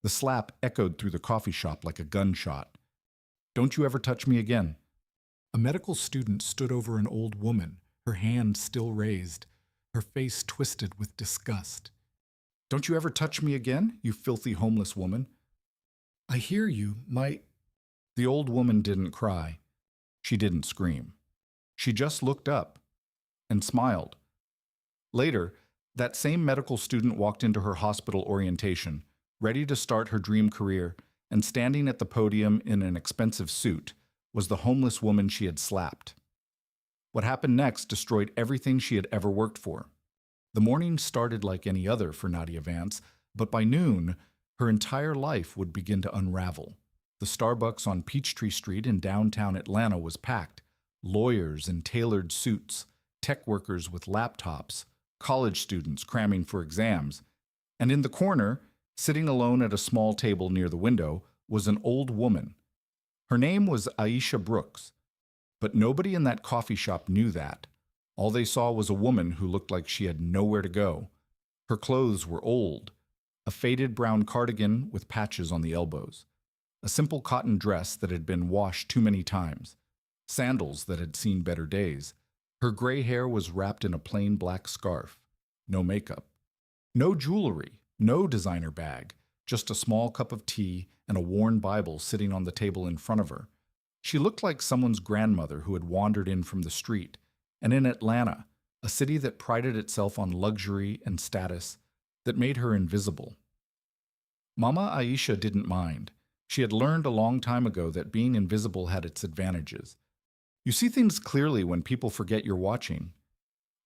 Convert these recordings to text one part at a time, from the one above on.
The slap echoed through the coffee shop like a gunshot. "Don't you ever touch me again." A medical student stood over an old woman, her hand still raised, her face twisted with disgust. "Don't you ever touch me again, you filthy homeless woman." "I hear you, The old woman didn't cry. She didn't scream. She just looked up and smiled. Later, that same medical student walked into her hospital orientation, ready to start her dream career, and standing at the podium in an expensive suit was the homeless woman she had slapped. What happened next destroyed everything she had ever worked for. The morning started like any other for Nadia Vance, but by noon, her entire life would begin to unravel. The Starbucks on Peachtree Street in downtown Atlanta was packed. Lawyers in tailored suits, tech workers with laptops, college students cramming for exams. And in the corner, sitting alone at a small table near the window, was an old woman. Her name was Aisha Brooks, but nobody in that coffee shop knew that. All they saw was a woman who looked like she had nowhere to go. Her clothes were old, a faded brown cardigan with patches on the elbows, a simple cotton dress that had been washed too many times, sandals that had seen better days. Her gray hair was wrapped in a plain black scarf. No makeup. No jewelry, no designer bag, just a small cup of tea and a worn Bible sitting on the table in front of her. She looked like someone's grandmother who had wandered in from the street. And in Atlanta, a city that prided itself on luxury and status, that made her invisible. Mama Aisha didn't mind. She had learned a long time ago that being invisible had its advantages. You see things clearly when people forget you're watching.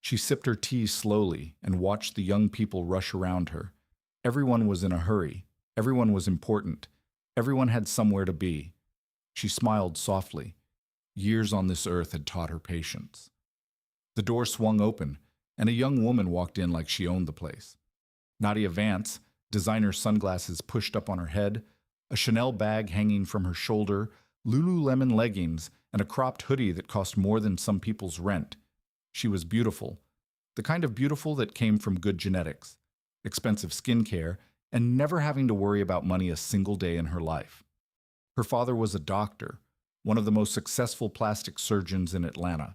She sipped her tea slowly and watched the young people rush around her. Everyone was in a hurry. Everyone was important. Everyone had somewhere to be. She smiled softly. Years on this earth had taught her patience. The door swung open, and a young woman walked in like she owned the place. Nadia Vance, designer sunglasses pushed up on her head, a Chanel bag hanging from her shoulder, Lululemon leggings, and a cropped hoodie that cost more than some people's rent. She was beautiful, the kind of beautiful that came from good genetics, expensive skincare, and never having to worry about money a single day in her life. Her father was a doctor, one of the most successful plastic surgeons in Atlanta.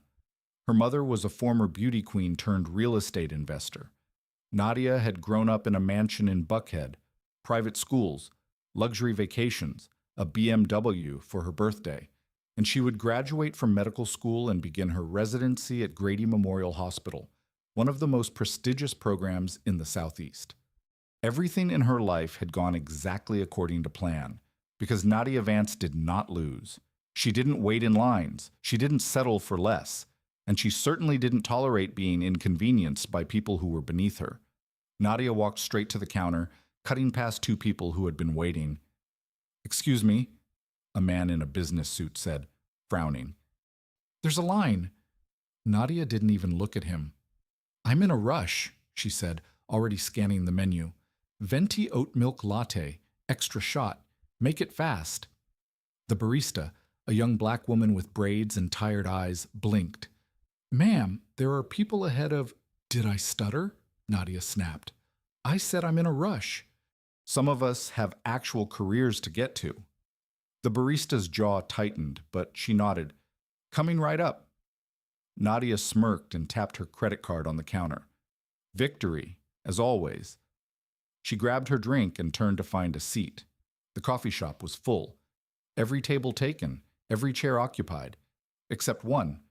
Her mother was a former beauty queen turned real estate investor. Nadia had grown up in a mansion in Buckhead, private schools, luxury vacations, a BMW for her birthday, and she would graduate from medical school and begin her residency at Grady Memorial Hospital, one of the most prestigious programs in the Southeast. Everything in her life had gone exactly according to plan, because Nadia Vance did not lose. She didn't wait in lines, she didn't settle for less, and she certainly didn't tolerate being inconvenienced by people who were beneath her. Nadia walked straight to the counter, cutting past two people who had been waiting. "Excuse me," a man in a business suit said, frowning. "There's a line." Nadia didn't even look at him. "I'm in a rush," she said, already scanning the menu. "Venti oat milk latte, extra shot. Make it fast." The barista, a young black woman with braids and tired eyes, blinked. "Ma'am, there are people ahead of—" "Did I stutter?" Nadia snapped. "I said I'm in a rush. Some of us have actual careers to get to." The barista's jaw tightened, but she nodded. "Coming right up." Nadia smirked and tapped her credit card on the counter. Victory, as always. She grabbed her drink and turned to find a seat. The coffee shop was full. Every table taken, every chair occupied, except one.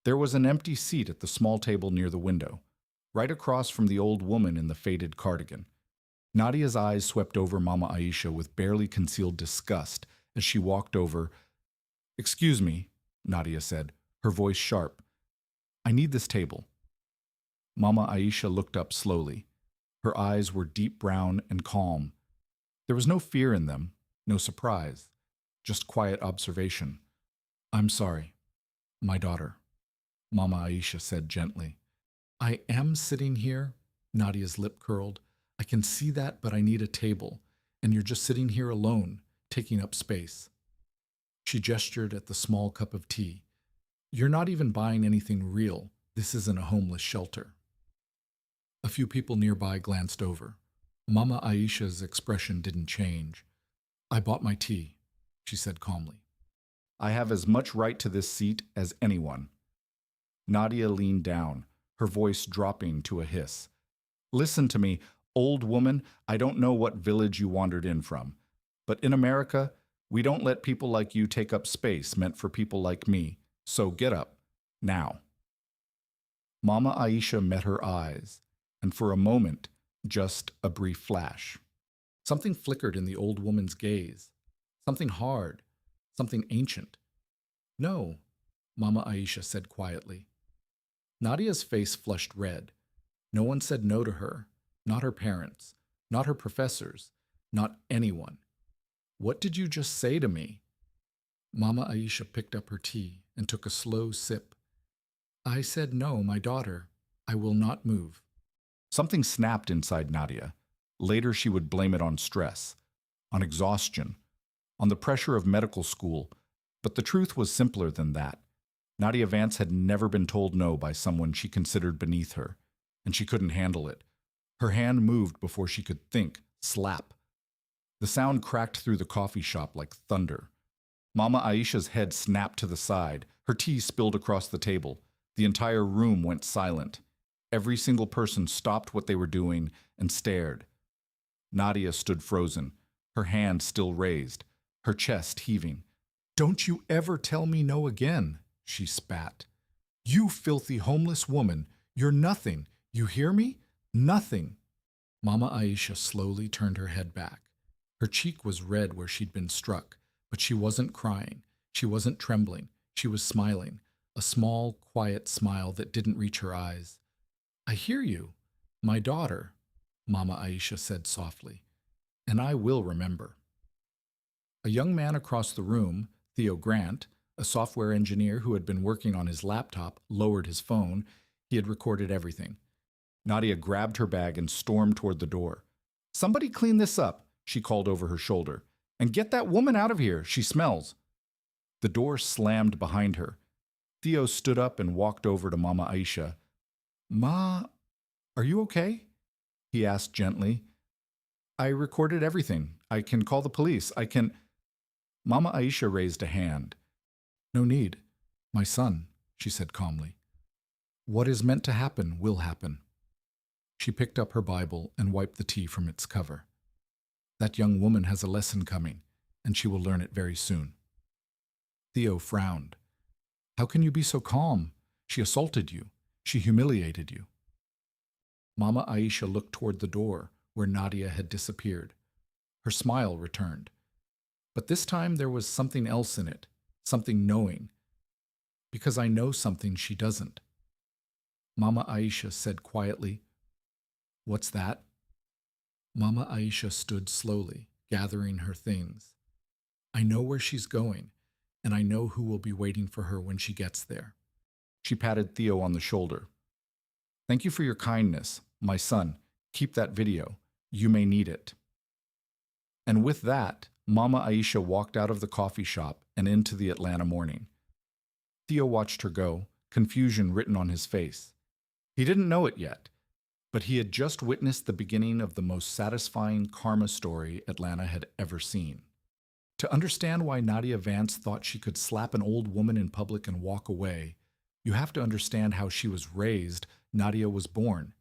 There was an empty seat at the small table near the window, right across from the old woman in the faded cardigan. Nadia's eyes swept over Mama Aisha with barely concealed disgust as she walked over. "Excuse me," Nadia said, her voice sharp. "I need this table." Mama Aisha looked up slowly. Her eyes were deep brown and calm. There was no fear in them, no surprise, just quiet observation. "I'm sorry, my daughter," Mama Aisha said gently. "I am sitting here," Nadia's lip curled. "I can see that, but I need a table, and you're just sitting here alone, taking up space." She gestured at the small cup of tea. "You're not even buying anything real. This isn't a homeless shelter." A few people nearby glanced over. Mama Aisha's expression didn't change. "I bought my tea," she said calmly. "I have as much right to this seat as anyone." Nadia leaned down, her voice dropping to a hiss. "Listen to me, old woman. I don't know what village you wandered in from, but in America, we don't let people like you take up space meant for people like me. So get up, now." Mama Aisha met her eyes, and for a moment, just a brief flash. Something flickered in the old woman's gaze. Something hard, something ancient. "No," Mama Aisha said quietly. Nadia's face flushed red. No one said no to her, not her parents, not her professors, not anyone. "What did you just say to me?" Mama Aisha picked up her tea and took a slow sip. "I said no, my daughter. I will not move." Something snapped inside Nadia. Later she would blame it on stress, on exhaustion, on the pressure of medical school, but the truth was simpler than that. Nadia Vance had never been told no by someone she considered beneath her, and she couldn't handle it. Her hand moved before she could think. Slap. The sound cracked through the coffee shop like thunder. Mama Aisha's head snapped to the side. Her tea spilled across the table. The entire room went silent. Every single person stopped what they were doing and stared. Nadia stood frozen, her hand still raised, her chest heaving. "Don't you ever tell me no again," she spat. "You filthy homeless woman, you're nothing. You hear me? Nothing." Mama Aisha slowly turned her head back. Her cheek was red where she'd been struck, but she wasn't crying. She wasn't trembling. She was smiling, a small, quiet smile that didn't reach her eyes. "I hear you, my daughter," Mama Aisha said softly, "and I will remember." A young man across the room, Theo Grant, a software engineer who had been working on his laptop, lowered his phone. He had recorded everything. Nadia grabbed her bag and stormed toward the door. "Somebody clean this up," she called over her shoulder. "And get that woman out of here. She smells." The door slammed behind her. Theo stood up and walked over to Mama Aisha. "Ma, are you okay?" he asked gently. "I recorded everything. I can call the police. I can—" Mama Aisha raised a hand. "No need, my son," she said calmly. "What is meant to happen will happen." She picked up her Bible and wiped the tea from its cover. "That young woman has a lesson coming, and she will learn it very soon." Theo frowned. "How can you be so calm? She assaulted you. She humiliated you." Mama Aisha looked toward the door where Nadia had disappeared. Her smile returned. But this time there was something else in it, something knowing. "Because I know something she doesn't." Mama Aisha said quietly, "What's that?" Mama Aisha stood slowly, gathering her things. "I know where she's going, and I know who will be waiting for her when she gets there." She patted Theo on the shoulder. "Thank you for your kindness, my son. Keep that video. You may need it." And with that, Mama Aisha walked out of the coffee shop and into the Atlanta morning. Theo watched her go, confusion written on his face. He didn't know it yet, but he had just witnessed the beginning of the most satisfying karma story Atlanta had ever seen. To understand why Nadia Vance thought she could slap an old woman in public and walk away, you have to understand how she was raised. Nadia was born.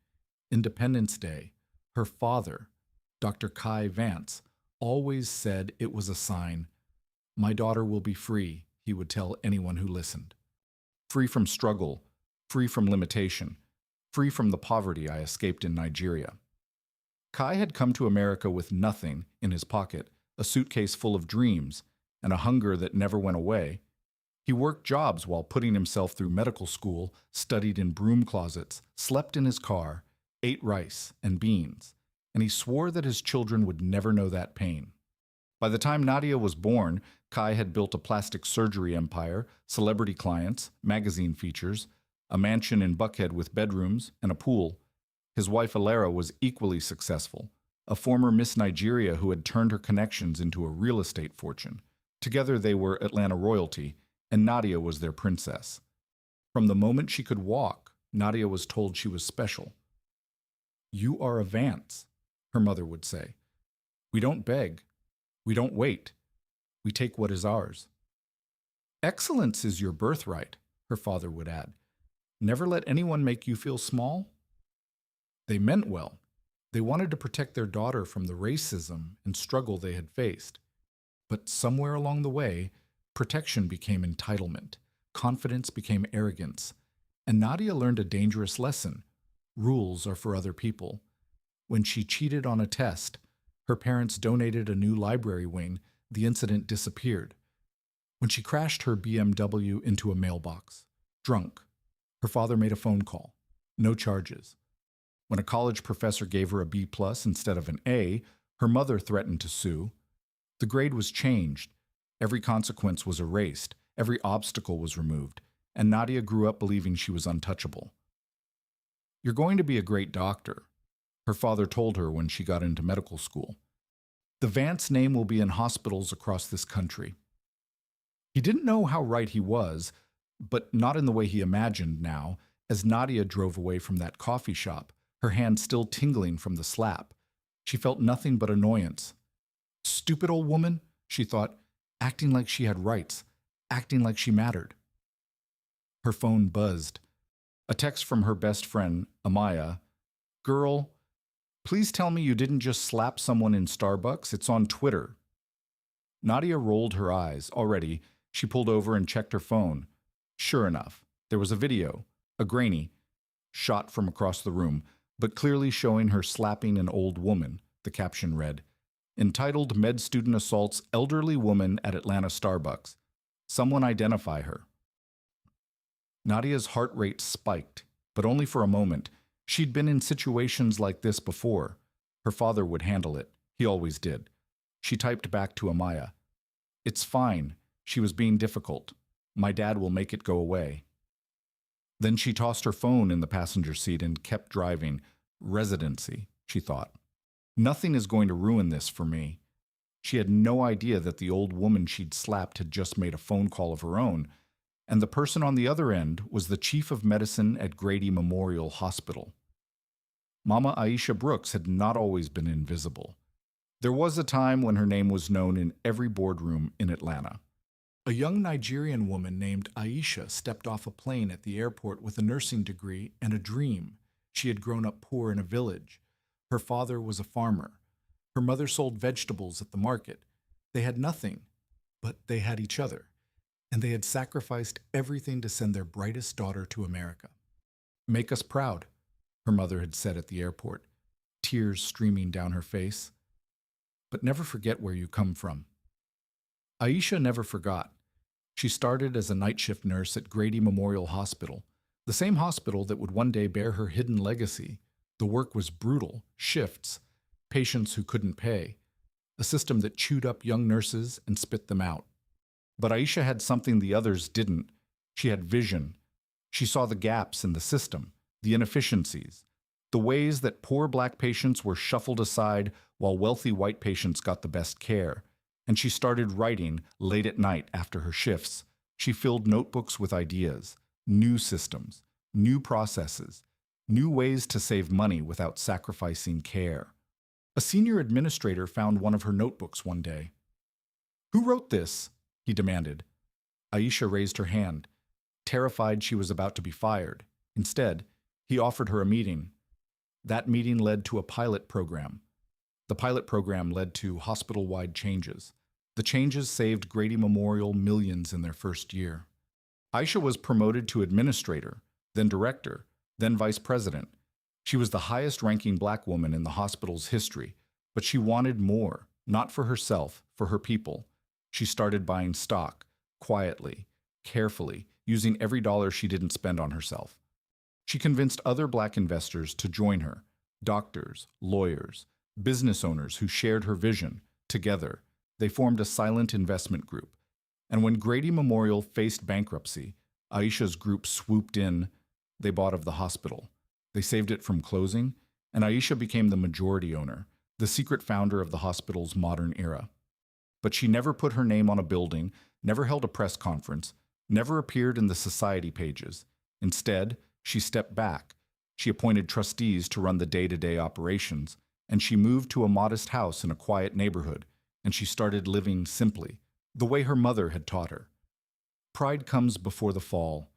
Independence Day, her father, Dr. Kai Vance, always said it was a sign. "My daughter will be free," he would tell anyone who listened. "Free from struggle, free from limitation, free from the poverty I escaped in Nigeria." Kai had come to America with nothing in his pocket, a suitcase full of dreams, and a hunger that never went away. He worked jobs while putting himself through medical school, studied in broom closets, slept in his car, ate rice and beans, and he swore that his children would never know that pain. By the time Nadia was born, Kai had built a plastic surgery empire, celebrity clients, magazine features, a mansion in Buckhead with bedrooms and a pool. His wife Alara was equally successful, a former Miss Nigeria who had turned her connections into a real estate fortune. Together they were Atlanta royalty, and Nadia was their princess. From the moment she could walk, Nadia was told she was special. "You are a Vance," her mother would say. We don't beg. We don't wait. We take what is ours. Excellence is your birthright, her father would add. Never let anyone make you feel small. They meant well. They wanted to protect their daughter from the racism and struggle they had faced. But somewhere along the way, protection became entitlement, confidence became arrogance, and Nadia learned a dangerous lesson. Rules are for other people. When she cheated on a test, her parents donated a new library wing, the incident disappeared. When she crashed her BMW into a mailbox, drunk, her father made a phone call. No charges. When a college professor gave her a B+ instead of an A, her mother threatened to sue. The grade was changed. Every consequence was erased. Every obstacle was removed. And Nadia grew up believing she was untouchable. You're going to be a great doctor, her father told her when she got into medical school. The Vance name will be in hospitals across this country. He didn't know how right he was, but not in the way he imagined now, as Nadia drove away from that coffee shop, her hand still tingling from the slap. She felt nothing but annoyance. Stupid old woman, she thought, acting like she had rights, acting like she mattered. Her phone buzzed. A text from her best friend, Amaya. Girl, please tell me you didn't just slap someone in Starbucks. It's on Twitter. Nadia rolled her eyes. Already, she pulled over and checked her phone. Sure enough, there was a video, a grainy, shot from across the room, but clearly showing her slapping an old woman, the caption read. Entitled Med Student Assaults Elderly Woman at Atlanta Starbucks. Someone identify her. Nadia's heart rate spiked, but only for a moment. She'd been in situations like this before. Her father would handle it. He always did. She typed back to Amaya. It's fine. She was being difficult. My dad will make it go away. Then she tossed her phone in the passenger seat and kept driving. Residency, she thought. Nothing is going to ruin this for me. She had no idea that the old woman she'd slapped had just made a phone call of her own, and the person on the other end was the chief of medicine at Grady Memorial Hospital. Mama Aisha Brooks had not always been invisible. There was a time when her name was known in every boardroom in Atlanta. A young Nigerian woman named Aisha stepped off a plane at the airport with a nursing degree and a dream. She had grown up poor in a village. Her father was a farmer. Her mother sold vegetables at the market. They had nothing, but they had each other, and they had sacrificed everything to send their brightest daughter to America. Make us proud, her mother had said at the airport, tears streaming down her face. But never forget where you come from. Aisha never forgot. She started as a night shift nurse at Grady Memorial Hospital, the same hospital that would one day bear her hidden legacy. The work was brutal, shifts, patients who couldn't pay, a system that chewed up young nurses and spit them out. But Aisha had something the others didn't. She had vision. She saw the gaps in the system, the inefficiencies, the ways that poor black patients were shuffled aside while wealthy white patients got the best care. And she started writing late at night after her shifts. She filled notebooks with ideas, new systems, new processes, new ways to save money without sacrificing care. A senior administrator found one of her notebooks one day. Who wrote this? He demanded. Aisha raised her hand, terrified she was about to be fired. Instead, he offered her a meeting. That meeting led to a pilot program. The pilot program led to hospital-wide changes. The changes saved Grady Memorial millions in their first year. Aisha was promoted to administrator, then director, then vice president. She was the highest-ranking black woman in the hospital's history, but she wanted more, not for herself, for her people. She started buying stock, quietly, carefully, using every dollar she didn't spend on herself. She convinced other black investors to join her, doctors, lawyers, business owners who shared her vision. Together, they formed a silent investment group. And when Grady Memorial faced bankruptcy, Aisha's group swooped in. They bought of the hospital. They saved it from closing, and Aisha became the majority owner, the secret founder of the hospital's modern era. But she never put her name on a building, never held a press conference, never appeared in the society pages. Instead, she stepped back. She appointed trustees to run the day-to-day operations, and she moved to a modest house in a quiet neighborhood, and she started living simply, the way her mother had taught her. Pride comes before the fall.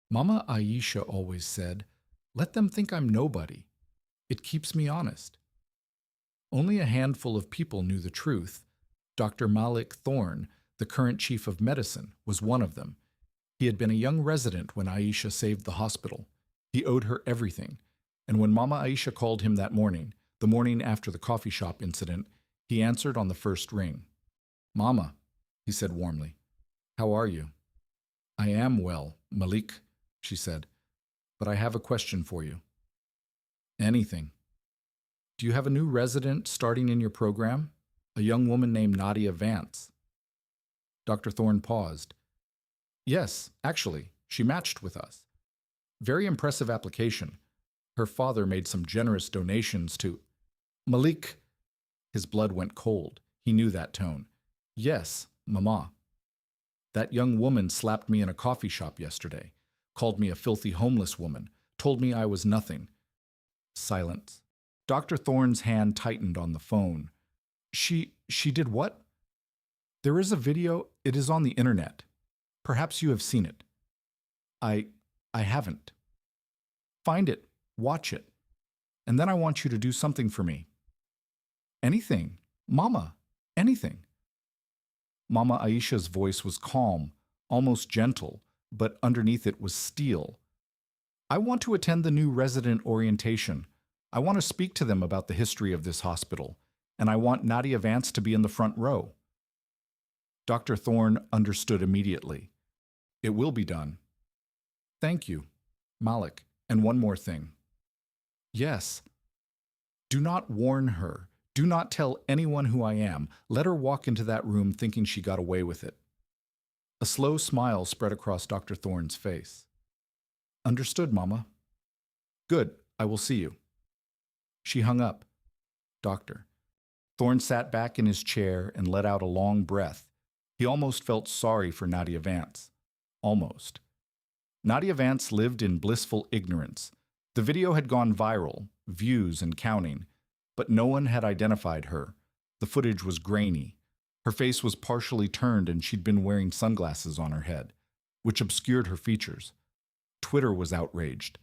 Mama Aisha always said, "Let them think I'm nobody. It keeps me honest." Only a handful of people knew the truth. Dr. Malik Thorne, the current chief of medicine, was one of them. He had been a young resident when Aisha saved the hospital. He owed her everything, and when Mama Aisha called him that morning, the morning after the coffee shop incident, he answered on the first ring. "Mama," he said warmly, "how are you?" "I am well, Malik," she said, "but I have a question for you." "Anything." "Do you have a new resident starting in your program? A young woman named Nadia Vance." Dr. Thorne paused. "Yes, actually, she matched with us. Very impressive application. Her father made some generous donations to—" "Malik." His blood went cold. He knew that tone. "Yes, Mama. That young woman slapped me in a coffee shop yesterday, called me a filthy homeless woman, told me I was nothing." Silence. Dr. Thorne's hand tightened on the phone. She did what?" "There is a video. It is on the internet. Perhaps you have seen it." I haven't." "Find it. Watch it. And then I want you to do something for me." "Anything. Mama. Anything." Mama Aisha's voice was calm, almost gentle, but underneath it was steel. "I want to attend the new resident orientation. I want to speak to them about the history of this hospital, and I want Nadia Vance to be in the front row." Dr. Thorne understood immediately. "It will be done." "Thank you, Malik. And one more thing." "Yes." "Do not warn her. Do not tell anyone who I am. Let her walk into that room thinking she got away with it." A slow smile spread across Dr. Thorne's face. "Understood, Mama." "Good. I will see you." She hung up. "Doctor." Thorne sat back in his chair and let out a long breath. He almost felt sorry for Nadia Vance. Almost. Nadia Vance lived in blissful ignorance. The video had gone viral, views and counting, but no one had identified her. The footage was grainy. Her face was partially turned and she'd been wearing sunglasses on her head, which obscured her features. Twitter was outraged.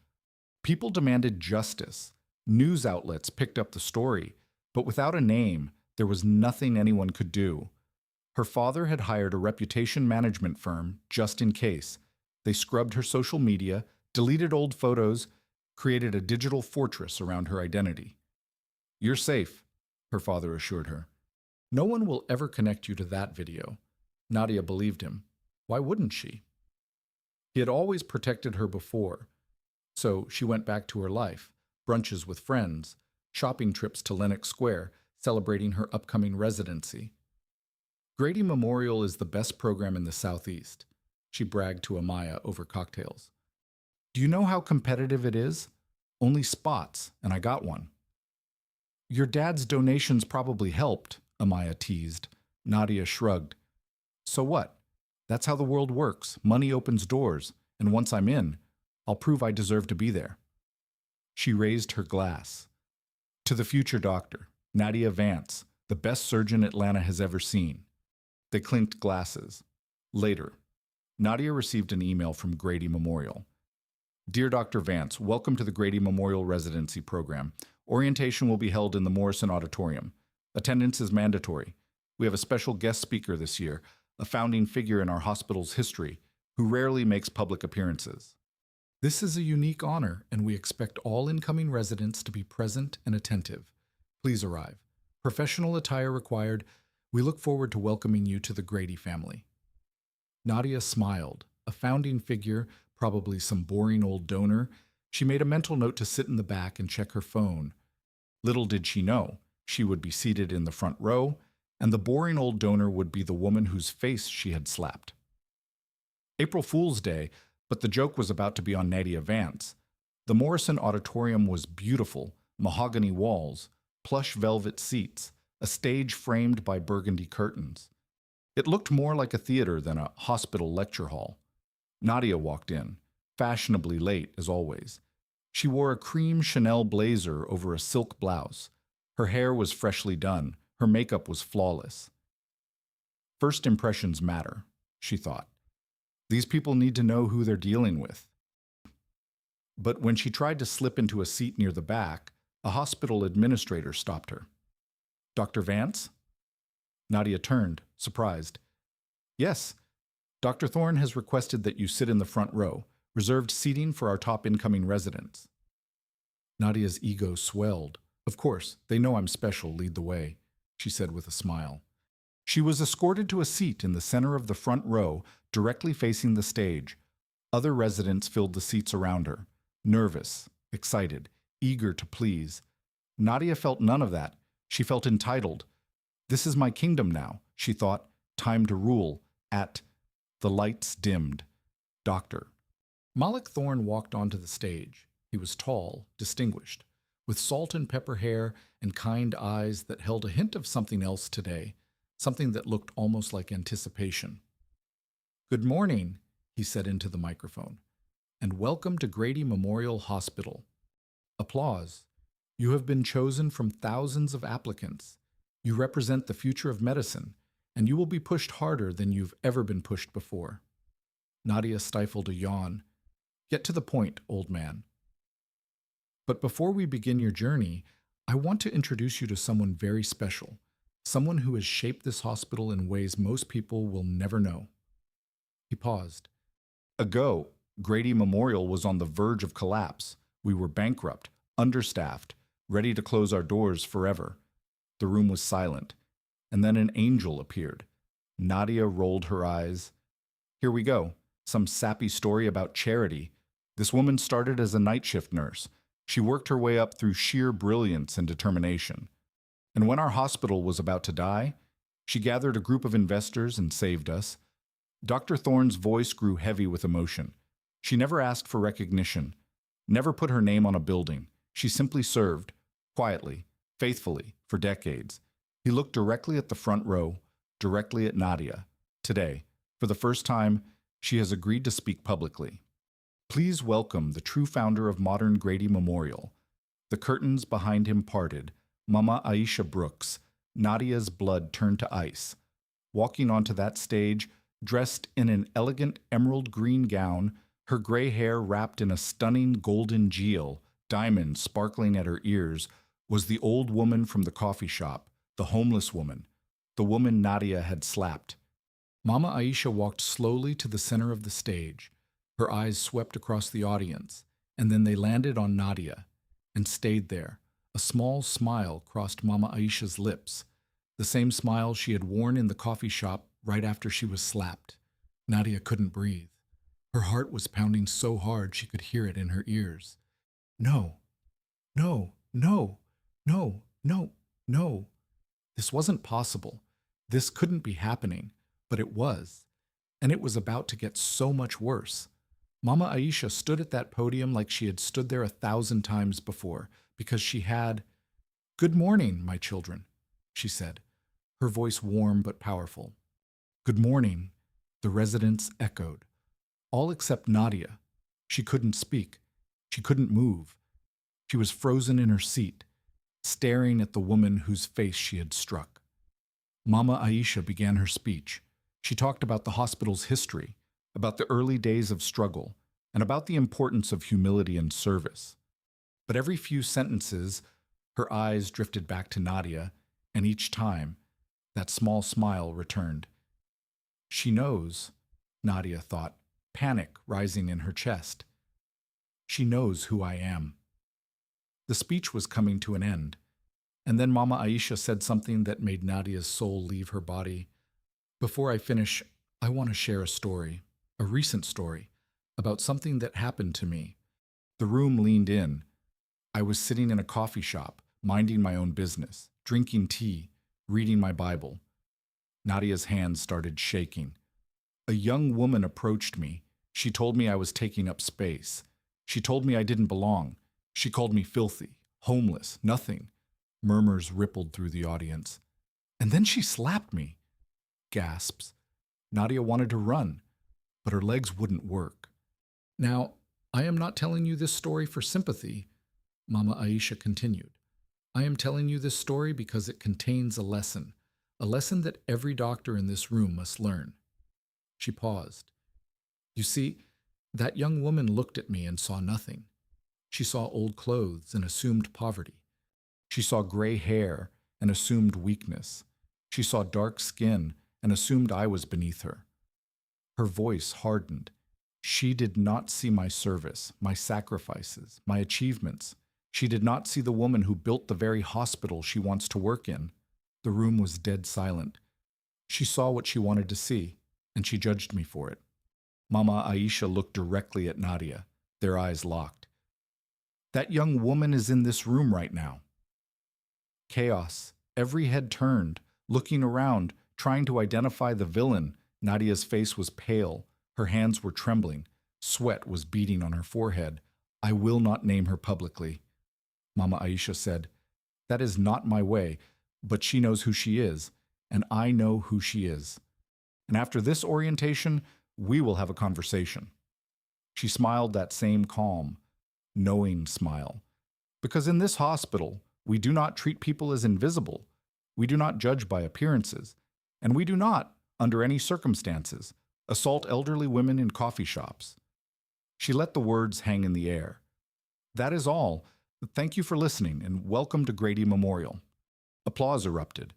People demanded justice. News outlets picked up the story, but without a name, there was nothing anyone could do. Her father had hired a reputation management firm just in case. They scrubbed her social media, deleted old photos, created a digital fortress around her identity. "You're safe," her father assured her. "No one will ever connect you to that video." Nadia believed him. Why wouldn't she? He had always protected her before, so she went back to her life, brunches with friends, shopping trips to Lenox Square, celebrating her upcoming residency. "Grady Memorial is the best program in the Southeast," she bragged to Amaya over cocktails. "Do you know how competitive it is? Only spots, and I got one." "Your dad's donations probably helped," Amaya teased. Nadia shrugged. "So what? That's how the world works. Money opens doors, and once I'm in, I'll prove I deserve to be there." She raised her glass. "To the future doctor, Nadia Vance, the best surgeon Atlanta has ever seen." They clinked glasses. Later, Nadia received an email from Grady Memorial. "Dear Dr. Vance, welcome to the Grady Memorial Residency Program. Orientation will be held in the Morrison Auditorium. Attendance is mandatory. We have a special guest speaker this year, a founding figure in our hospital's history, who rarely makes public appearances. This is a unique honor, and we expect all incoming residents to be present and attentive. Please arrive. Professional attire required. We look forward to welcoming you to the Grady family." Nadia smiled. A founding figure, probably some boring old donor. She made a mental note to sit in the back and check her phone. Little did she know, she would be seated in the front row, and the boring old donor would be the woman whose face she had slapped. April Fool's Day, but the joke was about to be on Nadia Vance. The Morrison Auditorium was beautiful, mahogany walls, plush velvet seats, a stage framed by burgundy curtains. It looked more like a theater than a hospital lecture hall. Nadia walked in, fashionably late as always. She wore a cream Chanel blazer over a silk blouse. Her hair was freshly done. Her makeup was flawless. First impressions matter, she thought. These people need to know who they're dealing with. But when she tried to slip into a seat near the back, a hospital administrator stopped her. Dr. Vance? Nadia turned, surprised. Yes, Dr. Thorne has requested that you sit in the front row, reserved seating for our top incoming residents. Nadia's ego swelled. Of course, they know I'm special, lead the way, she said with a smile. She was escorted to a seat in the center of the front row, directly facing the stage. Other residents filled the seats around her, nervous, excited, eager to please. Nadia felt none of that. She felt entitled. This is my kingdom now, she thought. Time to rule. The lights dimmed. Doctor. Malik Thorne walked onto the stage. He was tall, distinguished, with salt and pepper hair and kind eyes that held a hint of something else today, something that looked almost like anticipation. Good morning, he said into the microphone, and welcome to Grady Memorial Hospital. Applause. You have been chosen from thousands of applicants. You represent the future of medicine, and you will be pushed harder than you've ever been pushed before. Nadia stifled a yawn. Get to the point, old man. But before we begin your journey, I want to introduce you to someone very special, someone who has shaped this hospital in ways most people will never know. He paused. Ago, Grady Memorial was on the verge of collapse. We were bankrupt, understaffed, ready to close our doors forever. The room was silent, and then an angel appeared. Nadia rolled her eyes. Here we go, some sappy story about charity. This woman started as a night shift nurse. She worked her way up through sheer brilliance and determination. And when our hospital was about to die, she gathered a group of investors and saved us. Dr. Thorne's voice grew heavy with emotion. She never asked for recognition, never put her name on a building. She simply served, quietly, faithfully, for decades. He looked directly at the front row, directly at Nadia. Today, for the first time, she has agreed to speak publicly. Please welcome the true founder of modern Grady Memorial. The curtains behind him parted. Mama Aisha Brooks. Nadia's blood turned to ice. Walking onto that stage, dressed in an elegant emerald green gown, her gray hair wrapped in a stunning golden geal, diamonds sparkling at her ears, was the old woman from the coffee shop, the homeless woman, the woman Nadia had slapped. Mama Aisha walked slowly to the center of the stage. Her eyes swept across the audience, and then they landed on Nadia, and stayed there. A small smile crossed Mama Aisha's lips, the same smile she had worn in the coffee shop right after she was slapped. Nadia couldn't breathe. Her heart was pounding so hard she could hear it in her ears. No, no, no, no, no, no. This wasn't possible. This couldn't be happening, but it was. And it was about to get so much worse. Mama Aisha stood at that podium like she had stood there 1,000 times before, because she had, "Good morning, my children," she said, her voice warm but powerful. "Good morning," the residents echoed. All except Nadia. She couldn't speak. She couldn't move. She was frozen in her seat, staring at the woman whose face she had struck. Mama Aisha began her speech. She talked about the hospital's history, about the early days of struggle, and about the importance of humility and service. But every few sentences, her eyes drifted back to Nadia, and each time, that small smile returned. She knows, Nadia thought, panic rising in her chest. She knows who I am. The speech was coming to an end, and then Mama Aisha said something that made Nadia's soul leave her body. Before I finish, I want to share a story, a recent story, about something that happened to me. The room leaned in. I was sitting in a coffee shop, minding my own business, drinking tea, reading my Bible. Nadia's hands started shaking. A young woman approached me. She told me I was taking up space. She told me I didn't belong. She called me filthy, homeless, nothing. Murmurs rippled through the audience. And then she slapped me. Gasps. Nadia wanted to run, but her legs wouldn't work. Now, I am not telling you this story for sympathy, Mama Aisha continued. I am telling you this story because it contains a lesson that every doctor in this room must learn. She paused. You see, that young woman looked at me and saw nothing. She saw old clothes and assumed poverty. She saw gray hair and assumed weakness. She saw dark skin and assumed I was beneath her. Her voice hardened. She did not see my service, my sacrifices, my achievements. She did not see the woman who built the very hospital she wants to work in. The room was dead silent. She saw what she wanted to see, and she judged me for it. Mama Aisha looked directly at Nadia, their eyes locked. That young woman is in this room right now. Chaos. Every head turned, looking around, trying to identify the villain. Nadia's face was pale. Her hands were trembling. Sweat was beading on her forehead. I will not name her publicly. Mama Aisha said, that is not my way, but she knows who she is, and I know who she is. And after this orientation, we will have a conversation. She smiled that same calm, knowing smile. Because in this hospital, we do not treat people as invisible. We do not judge by appearances. And we do not, under any circumstances, assault elderly women in coffee shops. She let the words hang in the air. That is all. Thank you for listening, and welcome to Grady Memorial. Applause erupted,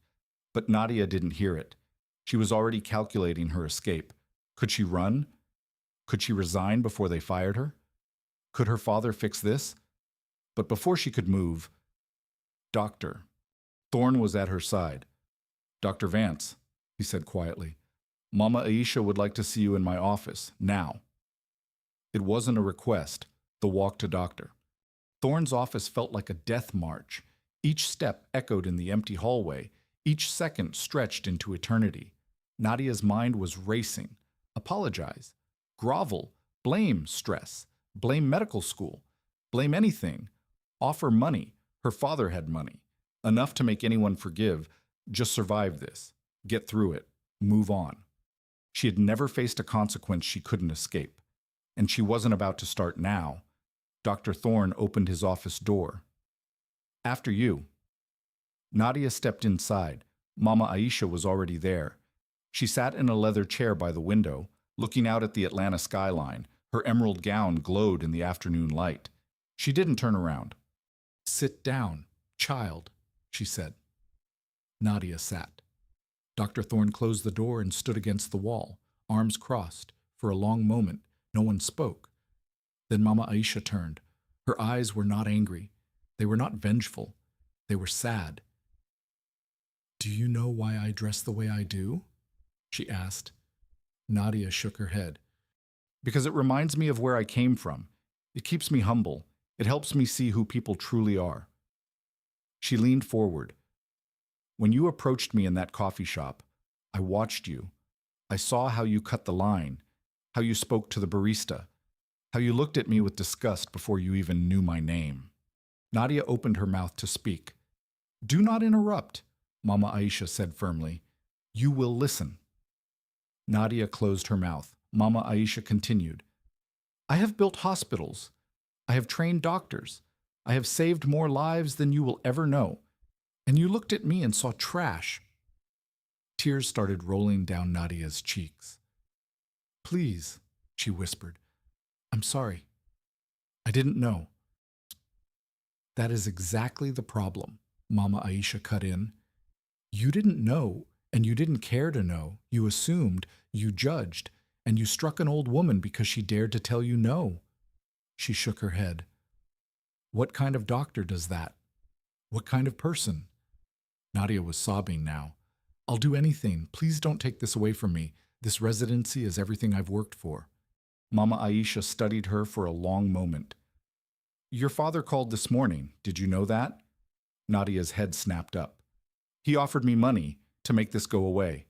but Nadia didn't hear it. She was already calculating her escape. Could she run? Could she resign before they fired her? Could her father fix this? But before she could move, Doctor. Thorne was at her side. Dr. Vance, he said quietly, Mama Aisha would like to see you in my office, now. It wasn't a request, the walk to doctor. Thorne's office felt like a death march. Each step echoed in the empty hallway. Each second stretched into eternity. Nadia's mind was racing. Apologize. Grovel. Blame stress. Blame medical school. Blame anything. Offer money. Her father had money. Enough to make anyone forgive. Just survive this. Get through it. Move on. She had never faced a consequence she couldn't escape. And she wasn't about to start now. Dr. Thorne opened his office door. After you. Nadia stepped inside. Mama Aisha was already there. She sat in a leather chair by the window, looking out at the Atlanta skyline. Her emerald gown glowed in the afternoon light. She didn't turn around. Sit down, child, she said. Nadia sat. Dr. Thorne closed the door and stood against the wall, arms crossed. For a long moment, no one spoke. Then Mama Aisha turned. Her eyes were not angry. They were not vengeful. They were sad. Do you know why I dress the way I do? She asked. Nadia shook her head. Because it reminds me of where I came from. It keeps me humble. It helps me see who people truly are. She leaned forward. When you approached me in that coffee shop, I watched you. I saw how you cut the line, how you spoke to the barista, how you looked at me with disgust before you even knew my name. Nadia opened her mouth to speak. Do not interrupt, Mama Aisha said firmly. You will listen. Nadia closed her mouth. Mama Aisha continued. I have built hospitals. I have trained doctors. I have saved more lives than you will ever know. And you looked at me and saw trash. Tears started rolling down Nadia's cheeks. Please, she whispered. I'm sorry. I didn't know. That is exactly the problem, Mama Aisha cut in. You didn't know, and you didn't care to know. You assumed, you judged, and you struck an old woman because she dared to tell you no. She shook her head. What kind of doctor does that? What kind of person? Nadia was sobbing now. I'll do anything. Please don't take this away from me. This residency is everything I've worked for. Mama Aisha studied her for a long moment. Your father called this morning. Did you know that? Nadia's head snapped up. He offered me money to make this go away.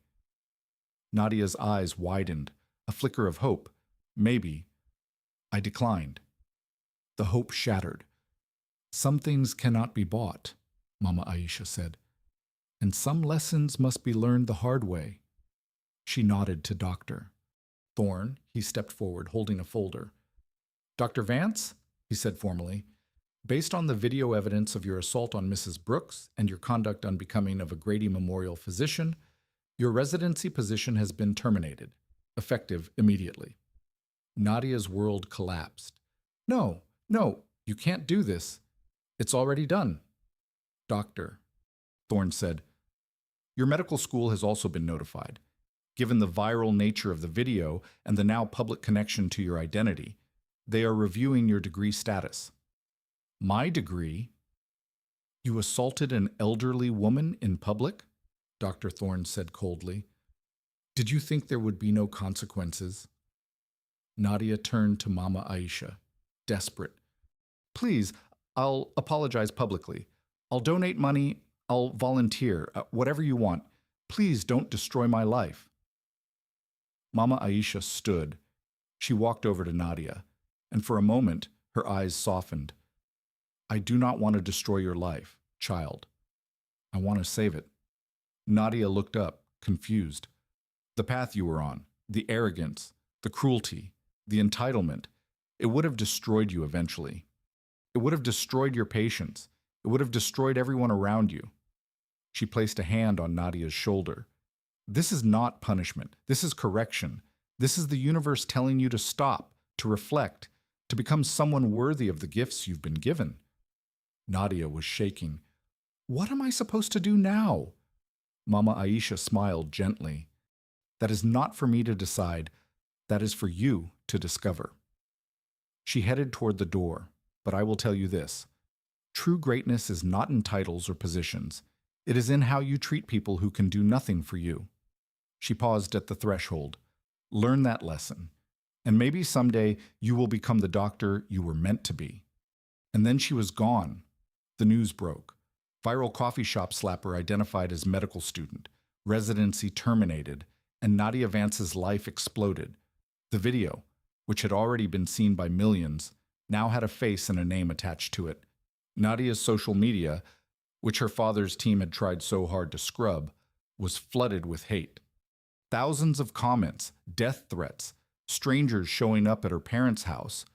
Nadia's eyes widened, a flicker of hope. Maybe. I declined. The hope shattered. Some things cannot be bought, Mama Aisha said, and some lessons must be learned the hard way. She nodded to Dr. Thorne. He stepped forward, holding a folder. Dr. Vance, he said formally, Based on the video evidence of your assault on Mrs. Brooks and your conduct unbecoming of a Grady Memorial physician, your residency position has been terminated, effective immediately. Nadia's world collapsed. No, no, you can't do this. It's already done. Doctor, Thorne said, your medical school has also been notified. Given the viral nature of the video and the now public connection to your identity, they are reviewing your degree status. My degree? You assaulted an elderly woman in public? Dr. Thorne said coldly. Did you think there would be no consequences? Nadia turned to Mama Aisha, desperate. Please, I'll apologize publicly. I'll donate money. I'll volunteer. Whatever you want. Please don't destroy my life. Mama Aisha stood. She walked over to Nadia, and for a moment, her eyes softened. I do not want to destroy your life, child. I want to save it. Nadia looked up, confused. The path you were on, the arrogance, the cruelty, the entitlement, it would have destroyed you eventually. It would have destroyed your patients. It would have destroyed everyone around you. She placed a hand on Nadia's shoulder. This is not punishment. This is correction. This is the universe telling you to stop, to reflect, to become someone worthy of the gifts you've been given. Nadia was shaking. What am I supposed to do now? Mama Aisha smiled gently. That is not for me to decide. That is for you to discover. She headed toward the door, but I will tell you this. True greatness is not in titles or positions. It is in how you treat people who can do nothing for you. She paused at the threshold. Learn that lesson, and maybe someday you will become the doctor you were meant to be. And then she was gone. The news broke. Viral coffee shop slapper identified as medical student, residency terminated, and Nadia Vance's life exploded. The video, which had already been seen by millions, now had a face and a name attached to it. Nadia's social media, which her father's team had tried so hard to scrub, was flooded with hate. Thousands of comments, death threats, strangers showing up at her parents' house.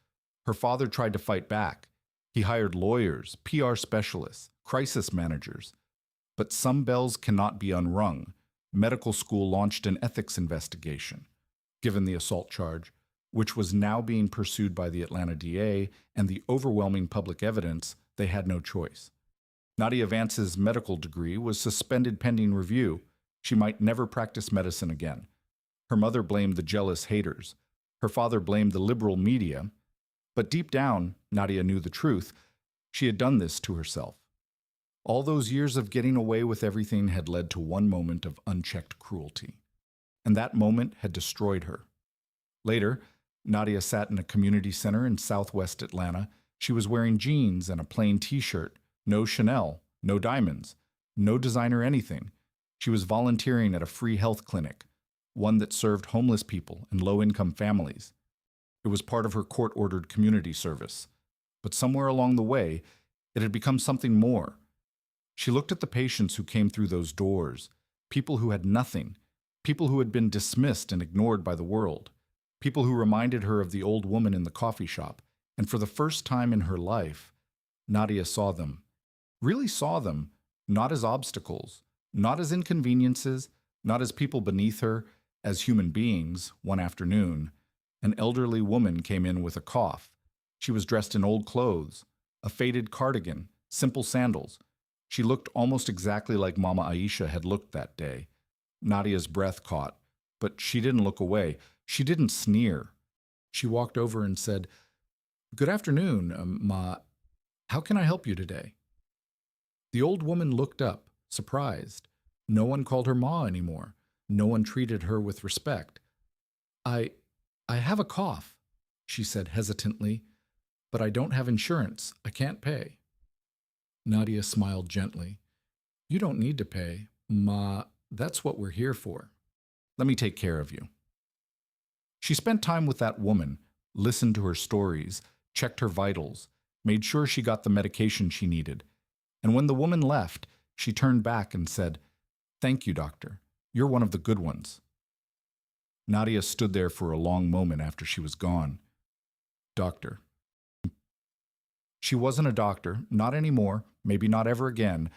Her father tried to fight back. He hired lawyers, PR specialists, crisis managers. But some bells cannot be unrung. Medical school launched an ethics investigation, given the assault charge, which was now being pursued by the Atlanta DA, and the overwhelming public evidence, they had no choice. Nadia Vance's medical degree was suspended pending review. She might never practice medicine again. Her mother blamed the jealous haters. Her father blamed the liberal media. But deep down, Nadia knew the truth. She had done this to herself. All those years of getting away with everything had led to one moment of unchecked cruelty. And that moment had destroyed her. Later, Nadia sat in a community center in southwest Atlanta. She was wearing jeans and a plain t-shirt, no Chanel, no diamonds, no designer anything. She was volunteering at a free health clinic, one that served homeless people and low-income families. It was part of her court-ordered community service. But somewhere along the way, it had become something more. She looked at the patients who came through those doors, people who had nothing, people who had been dismissed and ignored by the world, people who reminded her of the old woman in the coffee shop, and for the first time in her life, Nadia saw them, really saw them, not as obstacles, not as inconveniences, not as people beneath her, as human beings. One afternoon, an elderly woman came in with a cough. She was dressed in old clothes, a faded cardigan, simple sandals. She looked almost exactly like Mama Aisha had looked that day. Nadia's breath caught, but she didn't look away. She didn't sneer. She walked over and said, "Good afternoon, Ma. How can I help you today?" The old woman looked up, surprised. No one called her Ma anymore. No one treated her with respect. I have a cough," she said hesitantly, "but I don't have insurance. I can't pay." Nadia smiled gently. "You don't need to pay, Ma. That's what we're here for. Let me take care of you." She spent time with that woman, listened to her stories, checked her vitals, made sure she got the medication she needed. And when the woman left, she turned back and said, "Thank you, doctor. You're one of the good ones." Nadia stood there for a long moment after she was gone. "Doctor." She wasn't a doctor, not anymore, maybe not ever again,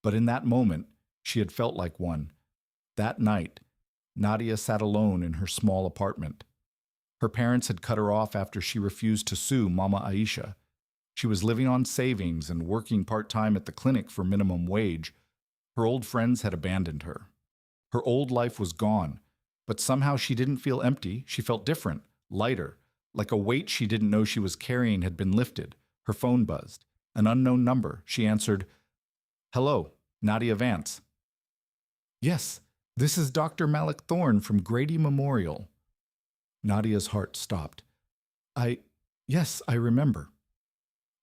but in that moment, she had felt like one. That night, Nadia sat alone in her small apartment. Her parents had cut her off after she refused to sue Mama Aisha. She was living on savings and working part-time at the clinic for minimum wage. Her old friends had abandoned her. Her old life was gone, but somehow she didn't feel empty. She felt different, lighter, like a weight she didn't know she was carrying had been lifted. Her phone buzzed. An unknown number. She answered, "Hello, Nadia Vance." "Yes, this is Dr. Malik Thorne from Grady Memorial." Nadia's heart stopped. Yes, I remember."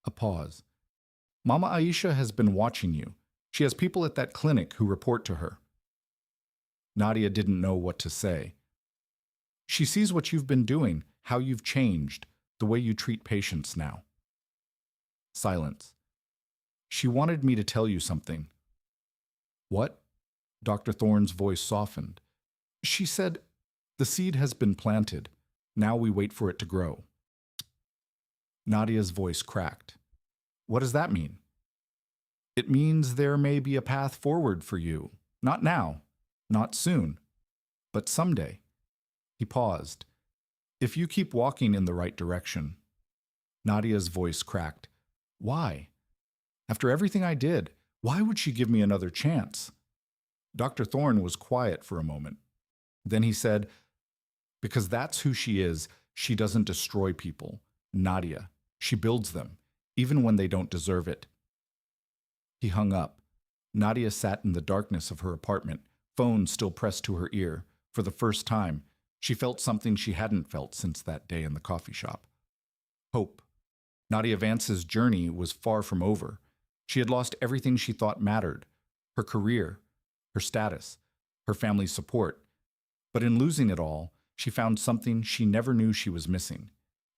A pause. "Mama Aisha has been watching you. She has people at that clinic who report to her." Nadia didn't know what to say. "She sees what you've been doing, how you've changed, the way you treat patients now." Silence. "She wanted me to tell you something." "What?" Dr. Thorne's voice softened. "She said, the seed has been planted. Now we wait for it to grow." Nadia's voice cracked. "What does that mean?" "It means there may be a path forward for you. Not now, not soon, but someday." He paused. "If you keep walking in the right direction." Nadia's voice cracked. "Why? After everything I did, why would she give me another chance?" Dr. Thorne was quiet for a moment. Then he said, "Because that's who she is. She doesn't destroy people. Nadia. She builds them, even when they don't deserve it." He hung up. Nadia sat in the darkness of her apartment, phone still pressed to her ear. For the first time, she felt something she hadn't felt since that day in the coffee shop. Hope. Nadia Vance's journey was far from over. She had lost everything she thought mattered: her career, her status, her family's support. But in losing it all, she found something she never knew she was missing: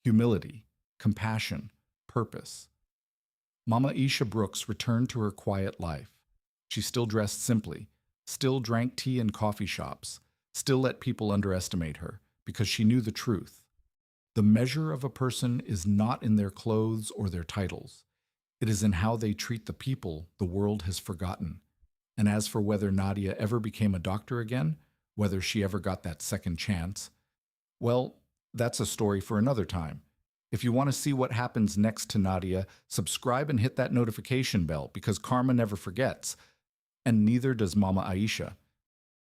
humility, compassion, purpose. Mama Aisha Brooks returned to her quiet life. She still dressed simply, still drank tea in coffee shops, still let people underestimate her, because she knew the truth. The measure of a person is not in their clothes or their titles. It is in how they treat the people the world has forgotten. And as for whether Nadia ever became a doctor again, whether she ever got that second chance, well, that's a story for another time. If you want to see what happens next to Nadia, subscribe and hit that notification bell, because karma never forgets, and neither does Mama Aisha.